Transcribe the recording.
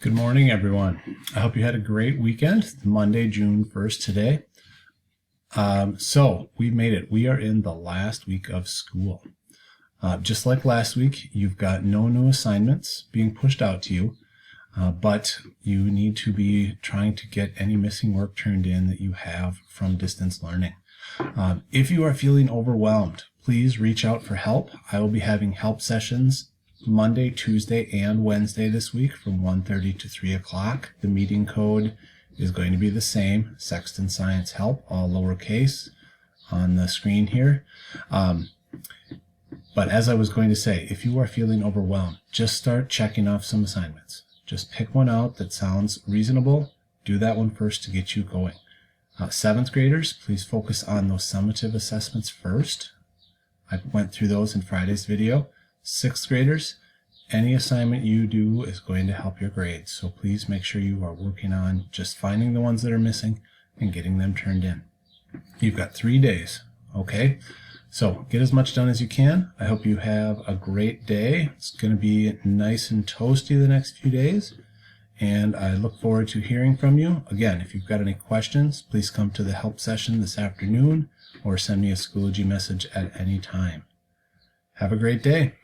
Good morning, everyone. I hope you had a great weekend. It's Monday, June 1st today. So we made it. We are in the last week of school. Just like last week, you've got no new assignments being pushed out to you, but you need to be trying to get any missing work turned in that you have from distance learning. If you are feeling overwhelmed, please reach out for help. I will be having help sessions Monday, Tuesday, and Wednesday this week from 1:30 to 3 o'clock. The meeting code is going to be the same, Sexton Science Help, all lowercase on the screen here. But as I was going to say, if you are feeling overwhelmed, just start checking off some assignments. Just pick one out that sounds reasonable. Do that one first to get you going. 7th graders, please focus on those summative assessments first. I went through those in Friday's video. 6th graders, any assignment you do is going to help your grades. So please make sure you are working on just finding the ones that are missing and getting them turned in. You've got 3 days, okay? So get as much done as you can. I hope you have a great day. It's going to be nice and toasty the next few days. And I look forward to hearing from you. Again, if you've got any questions, please come to the help session this afternoon or send me a Schoology message at any time. Have a great day.